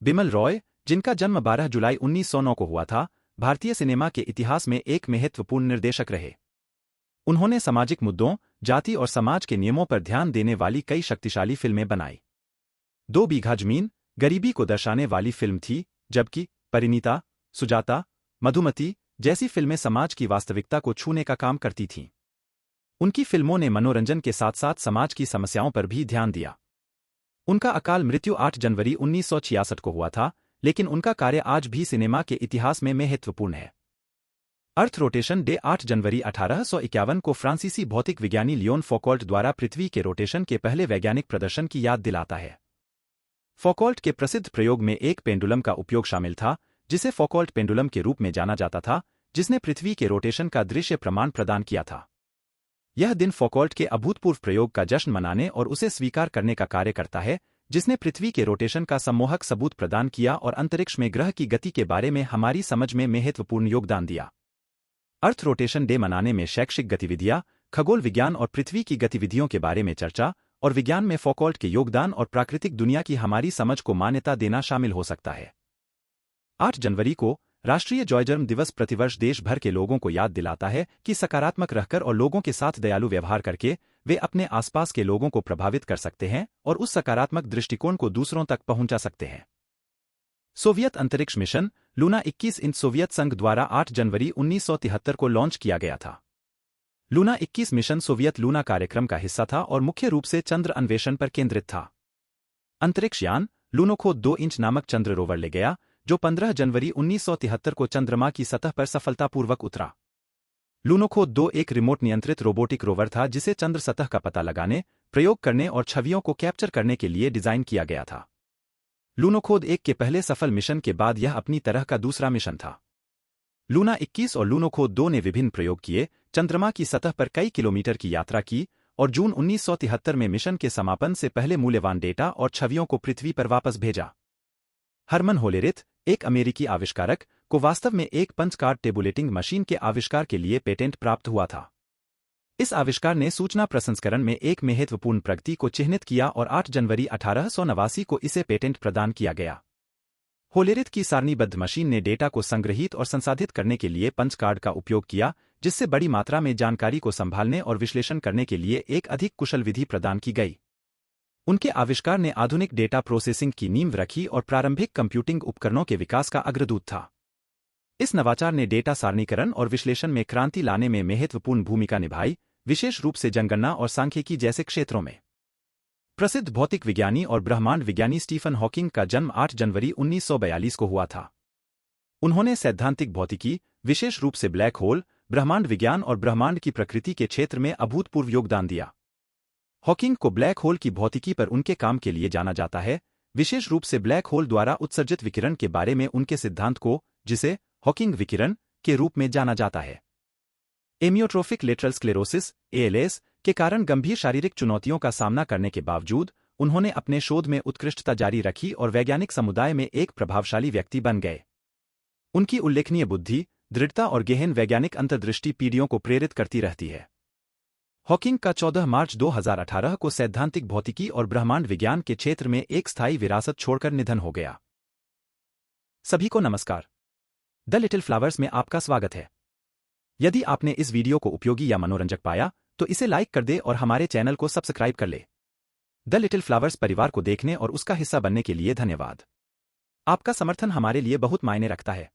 बिमल रॉय, जिनका जन्म 12 जुलाई 1909 को हुआ था, भारतीय सिनेमा के इतिहास में एक महत्वपूर्ण निर्देशक रहे। उन्होंने सामाजिक मुद्दों, जाति और समाज के नियमों पर ध्यान देने वाली कई शक्तिशाली फिल्में बनाई। 2 बीघा जमीन गरीबी को दर्शाने वाली फिल्म थी, जबकि परिणीता, सुजाता, मधुमती जैसी फिल्में समाज की वास्तविकता को छूने का काम करती थीं। उनकी फिल्मों ने मनोरंजन के साथ साथ समाज की समस्याओं पर भी ध्यान दिया। उनका अकाल मृत्यु 8 जनवरी 1966 को हुआ था, लेकिन उनका कार्य आज भी सिनेमा के इतिहास में महत्वपूर्ण है। अर्थ रोटेशन डे 8 जनवरी 1851 को फ्रांसीसी भौतिक विज्ञानी लियोन फौकॉल्ट द्वारा पृथ्वी के रोटेशन के पहले वैज्ञानिक प्रदर्शन की याद दिलाता है। फौकॉल्ट के प्रसिद्ध प्रयोग में एक पेंडुलम का उपयोग शामिल था, जिसे फौकॉल्ट पेंडुलम के रूप में जाना जाता था, जिसने पृथ्वी के रोटेशन का दृश्य प्रमाण प्रदान किया था। यह दिन फौकॉल्ट के अभूतपूर्व प्रयोग का जश्न मनाने और उसे स्वीकार करने का कार्य करता है, जिसने पृथ्वी के रोटेशन का सम्मोहक सबूत प्रदान किया और अंतरिक्ष में ग्रह की गति के बारे में हमारी समझ में महत्वपूर्ण योगदान दिया। अर्थ रोटेशन डे मनाने में शैक्षिक गतिविधियां, खगोल विज्ञान और पृथ्वी की गतिविधियों के बारे में चर्चा और विज्ञान में फौकॉल्ट के योगदान और प्राकृतिक दुनिया की हमारी समझ को मान्यता देना शामिल हो सकता है। 8 जनवरी को राष्ट्रीय जन्मदिन दिवस प्रतिवर्ष देश भर के लोगों को याद दिलाता है कि सकारात्मक रहकर और लोगों के साथ दयालु व्यवहार करके वे अपने आसपास के लोगों को प्रभावित कर सकते हैं और उस सकारात्मक दृष्टिकोण को दूसरों तक पहुंचा सकते हैं। सोवियत अंतरिक्ष मिशन लूना 21 इन सोवियत संघ द्वारा 8 जनवरी 1973 को लॉन्च किया गया था। लूना 21 मिशन सोवियत लूना कार्यक्रम का हिस्सा था और मुख्य रूप से चंद्र अन्वेषण पर केंद्रित था। अंतरिक्ष यान लूनोखोद 2 इंच नामक चंद्र रोवर ले गया, जो 15 जनवरी 1973 को चंद्रमा की सतह पर सफलतापूर्वक उतरा। लूनोखोद 2 एक रिमोट नियंत्रित रोबोटिक रोवर था जिसे चंद्र सतह का पता लगाने, प्रयोग करने और छवियों को कैप्चर करने के लिए डिजाइन किया गया था। लूनोखोद 1 के पहले सफल मिशन के बाद यह अपनी तरह का दूसरा मिशन था। लूना 21 और लूनोखोद 2 ने विभिन्न प्रयोग किए, चंद्रमा की सतह पर कई किलोमीटर की यात्रा की और जून 1973 में मिशन के समापन से पहले मूल्यवान डेटा और छवियों को पृथ्वी पर वापस भेजा। हरमन होलेरिथ, एक अमेरिकी आविष्कारक, को वास्तव में एक पंच कार्ड टेबुलेटिंग मशीन के आविष्कार के लिए पेटेंट प्राप्त हुआ था। इस आविष्कार ने सूचना प्रसंस्करण में एक महत्वपूर्ण प्रगति को चिह्नित किया और 8 जनवरी 1889 को इसे पेटेंट प्रदान किया गया। होलेरिथ की सारणीबद्ध मशीन ने डेटा को संग्रहीत और संसाधित करने के लिए पंच कार्ड का उपयोग किया, जिससे बड़ी मात्रा में जानकारी को संभालने और विश्लेषण करने के लिए एक अधिक कुशल विधि प्रदान की गई। उनके आविष्कार ने आधुनिक डेटा प्रोसेसिंग की नींव रखी और प्रारंभिक कंप्यूटिंग उपकरणों के विकास का अग्रदूत था। इस नवाचार ने डेटा सारणीकरण और विश्लेषण में क्रांति लाने में महत्वपूर्ण भूमिका निभाई, विशेष रूप से जनगणना और सांख्यिकी जैसे क्षेत्रों में। प्रसिद्ध भौतिक विज्ञानी और ब्रह्मांड विज्ञानी स्टीफन हॉकिंग का जन्म 8 जनवरी 1942 को हुआ था। उन्होंने सैद्धांतिक भौतिकी, विशेष रूप से ब्लैक होल, ब्रह्मांड विज्ञान और ब्रह्मांड की प्रकृति के क्षेत्र में अभूतपूर्व योगदान दिया। हॉकिंग को ब्लैक होल की भौतिकी पर उनके काम के लिए जाना जाता है, विशेष रूप से ब्लैक होल द्वारा उत्सर्जित विकिरण के बारे में उनके सिद्धांत को, जिसे हॉकिंग विकिरण के रूप में जाना जाता है। एमियोट्रोफिक लेटरल स्क्लेरोसिस (ALS) के कारण गंभीर शारीरिक चुनौतियों का सामना करने के बावजूद उन्होंने अपने शोध में उत्कृष्टता जारी रखी और वैज्ञानिक समुदाय में एक प्रभावशाली व्यक्ति बन गए। उनकी उल्लेखनीय बुद्धि, दृढ़ता और गहन वैज्ञानिक अंतर्दृष्टि पीढ़ियों को प्रेरित करती रहती है। हॉकिंग का 14 मार्च 2018 को सैद्धांतिक भौतिकी और ब्रह्मांड विज्ञान के क्षेत्र में एक स्थायी विरासत छोड़कर निधन हो गया। सभी को नमस्कार। द लिटिल फ्लावर्स में आपका स्वागत है। यदि आपने इस वीडियो को उपयोगी या मनोरंजक पाया, तो इसे लाइक कर दे और हमारे चैनल को सब्सक्राइब कर ले। द लिटिल फ्लावर्स परिवार को देखने और उसका हिस्सा बनने के लिए धन्यवाद। आपका समर्थन हमारे लिए बहुत मायने रखता है।